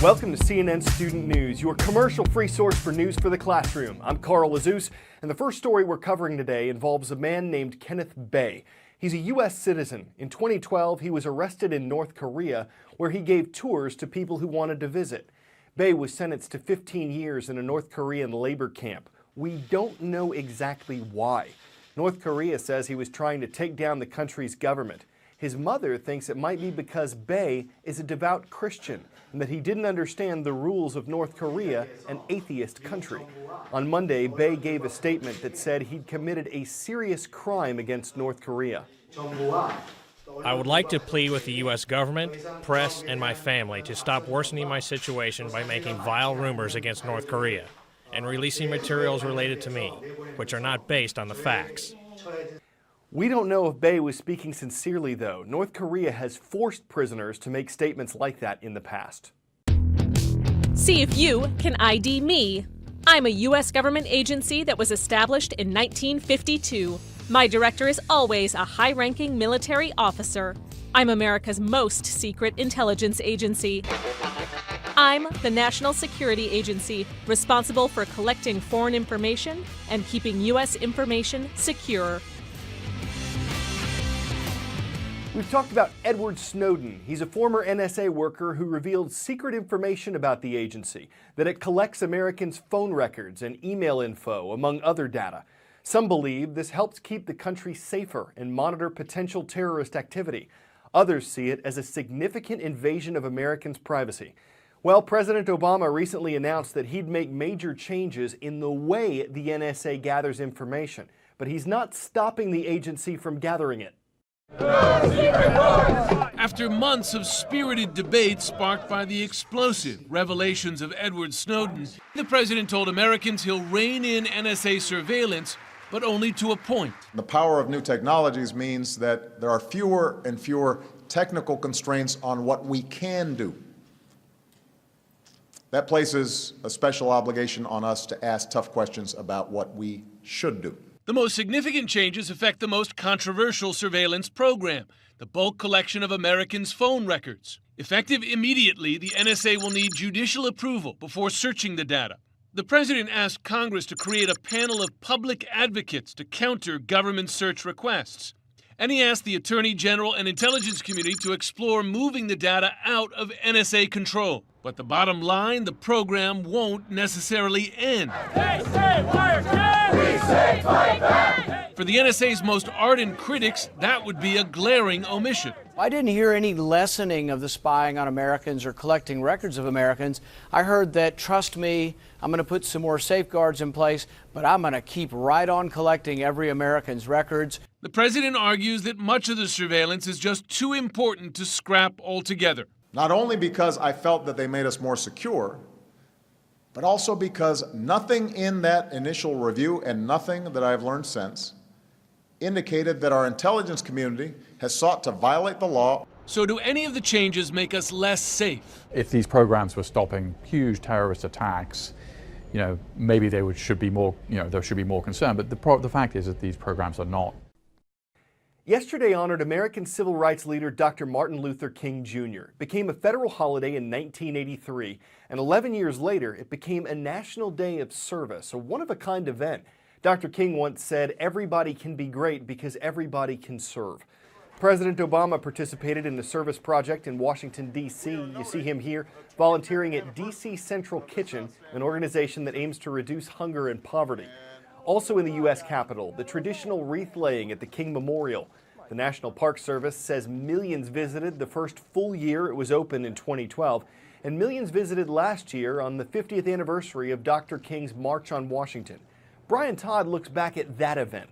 Welcome to CNN Student News, your commercial-free source for news for the classroom. I'm Carl Lazouz, and the first story we're covering today involves a man named Kenneth Bae. He's a U.S. citizen. In 2012, he was arrested in North Korea, where he gave tours to people who wanted to visit. Bae was sentenced to 15 years in a North Korean labor camp. We don't know exactly why. North Korea says he was trying to take down the country's government. His mother thinks it might be because Bae is a devout Christian and that he didn't understand the rules of North Korea, an atheist country. On Monday, Bae gave a statement that said he'd committed a serious crime against North Korea. I would like to plead with the U.S. government, press, and my family to stop worsening my situation by making vile rumors against North Korea and releasing materials related to me, which are not based on the facts. We don't know if Bae was speaking sincerely, though. North Korea has forced prisoners to make statements like that in the past. See if you can ID me. I'm a U.S. government agency that was established in 1952. My director is always a high-ranking military officer. I'm America's most secret intelligence agency. I'm the National Security Agency, responsible for collecting foreign information and keeping U.S. information secure. We've talked about Edward Snowden. He's a former NSA worker who revealed secret information about the agency, that it collects Americans' phone records and email info, among other data. Some believe this helps keep the country safer and monitor potential terrorist activity. Others see it as a significant invasion of Americans' privacy. Well, President Obama recently announced that he'd make major changes in the way the NSA gathers information, but he's not stopping the agency from gathering it. After months of spirited debate sparked by the explosive revelations of Edward Snowden, the president told Americans he'll rein in NSA surveillance, but only to a point. The power of new technologies means that there are fewer and fewer technical constraints on what we can do. That places a special obligation on us to ask tough questions about what we should do. The most significant changes affect the most controversial surveillance program, the bulk collection of Americans' phone records. Effective immediately, the NSA will need judicial approval before searching the data. The president asked Congress to create a panel of public advocates to counter government search requests. And he asked the Attorney General and intelligence community to explore moving the data out of NSA control. But the bottom line, the program won't necessarily end. They say Wiretap! We say fight back! For the NSA's most ardent critics, that would be a glaring omission. I didn't hear any lessening of the spying on Americans or collecting records of Americans. I heard that, trust me, I'm going to put some more safeguards in place, but I'm going to keep right on collecting every American's records. The president argues that much of the surveillance is just too important to scrap altogether. Not only because I felt that they made us more secure, but also because nothing in that initial review and nothing that I've learned since indicated that our intelligence community has sought to violate the law. So do any of the changes make us less safe? If these programs were stopping huge terrorist attacks, maybe should be more concern. But the fact is that these programs are not. Yesterday honored American civil rights leader Dr. Martin Luther King Jr. It became a federal holiday in 1983, and 11 years later, it became a National Day of Service, a one-of-a-kind event. Dr. King once said, "Everybody can be great because everybody can serve." President Obama participated in the service project in Washington, D.C. You see him here volunteering at D.C. Central Kitchen, an organization that aims to reduce hunger and poverty. Also in the U.S. Capitol, the traditional wreath laying at the King Memorial. The National Park Service says millions visited the first full year it was open in 2012, and millions visited last year on the 50th anniversary of Dr. King's March on Washington. Brian Todd looks back at that event.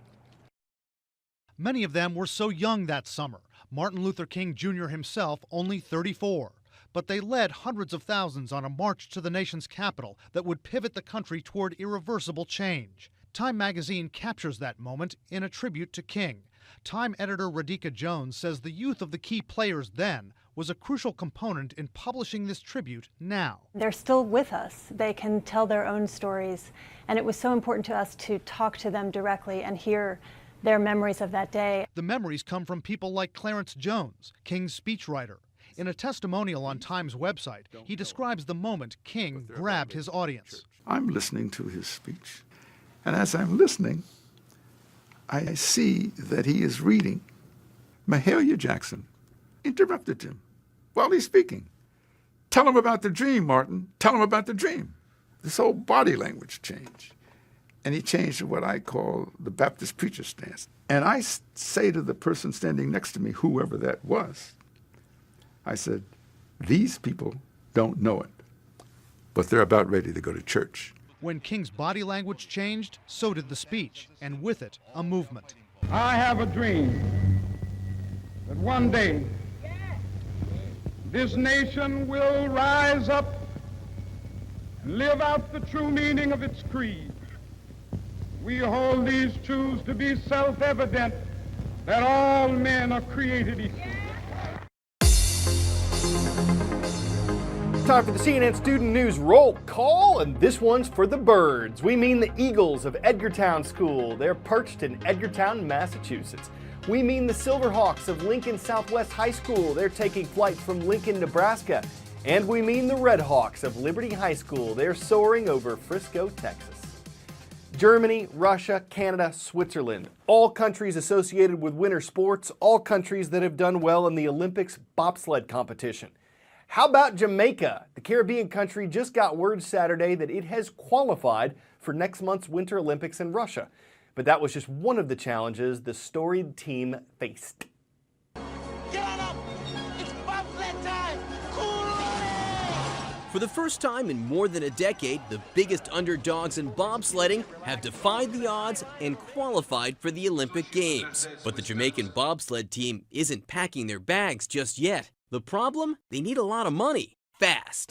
Many of them were so young that summer. Martin Luther King Jr. himself only 34. But they led hundreds of thousands on a march to the nation's capital that would pivot the country toward irreversible change. Time magazine captures that moment in a tribute to King. Time editor Radhika Jones says the youth of the key players then was a crucial component in publishing this tribute now. They're still with us. They can tell their own stories. And it was so important to us to talk to them directly and hear their memories of that day. The memories come from people like Clarence Jones, King's speechwriter. In a testimonial on Time's website, he describes the moment King grabbed his audience. I'm listening to his speech, and as I'm listening, I see that he is reading. Mahalia Jackson interrupted him while he's speaking. Tell him about the dream, Martin. Tell him about the dream. This whole body language changed. And he changed to what I call the Baptist preacher stance. And I say to the person standing next to me, whoever that was, I said, these people don't know it, but they're about ready to go to church. When King's body language changed, so did the speech, and with it, a movement. I have a dream that one day this nation will rise up and live out the true meaning of its creed. We hold these truths to be self-evident, that all men are created equal. Time for the CNN Student News Roll Call, and this one's for the birds. We mean the Eagles of Edgartown School. They're perched in Edgartown, Massachusetts. We mean the Silverhawks of Lincoln Southwest High School. They're taking flight from Lincoln, Nebraska. And we mean the Redhawks of Liberty High School. They're soaring over Frisco, Texas. Germany, Russia, Canada, Switzerland, all countries associated with winter sports, all countries that have done well in the Olympics bobsled competition. How about Jamaica? The Caribbean country just got word Saturday that it has qualified for next month's Winter Olympics in Russia. But that was just one of the challenges the storied team faced. Get on up! It's bobsled time! Cool running! For the first time in more than a decade, the biggest underdogs in bobsledding have defied the odds and qualified for the Olympic Games. But the Jamaican bobsled team isn't packing their bags just yet. The problem? They need a lot of money, fast.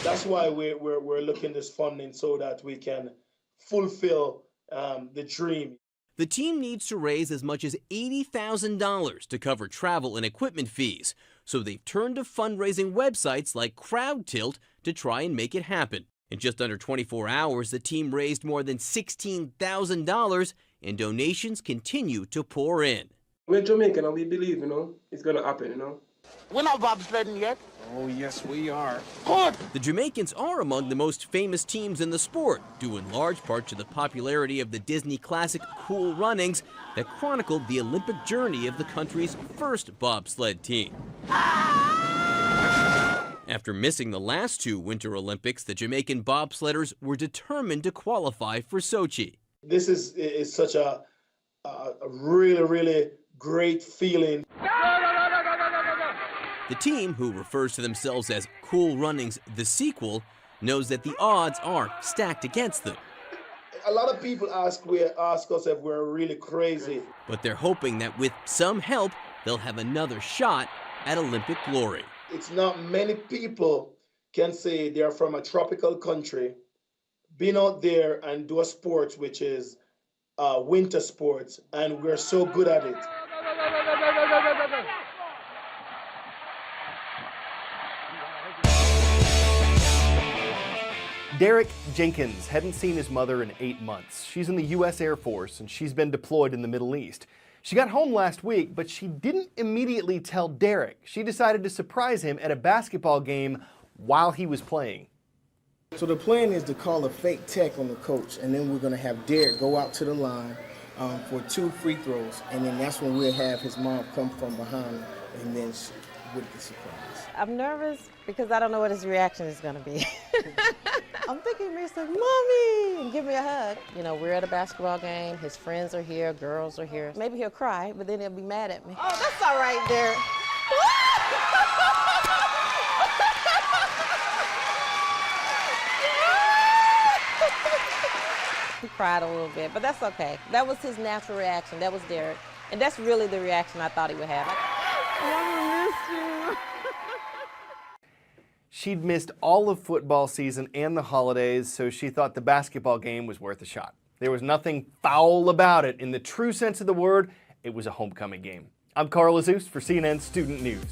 That's why we're looking this funding so that we can fulfill the dream. The team needs to raise as much as $80,000 to cover travel and equipment fees, so they've turned to fundraising websites like CrowdTilt to try and make it happen. In just under 24 hours, the team raised more than $16,000, and donations continue to pour in. We're Jamaican and we believe, it's going to happen, We're not bobsledding yet. Oh, yes, we are. Good. The Jamaicans are among the most famous teams in the sport, due in large part to the popularity of the Disney classic Cool Runnings that chronicled the Olympic journey of the country's first bobsled team. After missing the last two Winter Olympics, the Jamaican bobsledders were determined to qualify for Sochi. This is such a really, really great feeling. The team, who refers to themselves as Cool Runnings the sequel, knows that the odds are stacked against them. A lot of people ask us if we're really crazy. But they're hoping that with some help, they'll have another shot at Olympic glory. It's not many people can say they're from a tropical country, been out there and do a sport which is winter sports, and we're so good at it. Derek Jenkins hadn't seen his mother in 8 months. She's in the U.S. Air Force and she's been deployed in the Middle East. She got home last week, but she didn't immediately tell Derek. She decided to surprise him at a basketball game while he was playing. So the plan is to call a fake tech on the coach, and then we're going to have Derek go out to the line for 2 free throws, and then that's when we'll have his mom come from behind and then with the surprise. I'm nervous because I don't know what his reaction is going to be. I'm thinking he may say, "Mommy," and give me a hug. We're at a basketball game. His friends are here, girls are here. Maybe he'll cry, but then he'll be mad at me. Oh, that's all right, Derek. He cried a little bit, but that's okay. That was his natural reaction. That was Derek. And that's really the reaction I thought he would have. I miss you. She'd missed all of football season and the holidays, so she thought the basketball game was worth a shot. There was nothing foul about it. In the true sense of the word, it was a homecoming game. I'm Carl Azus for CNN Student News.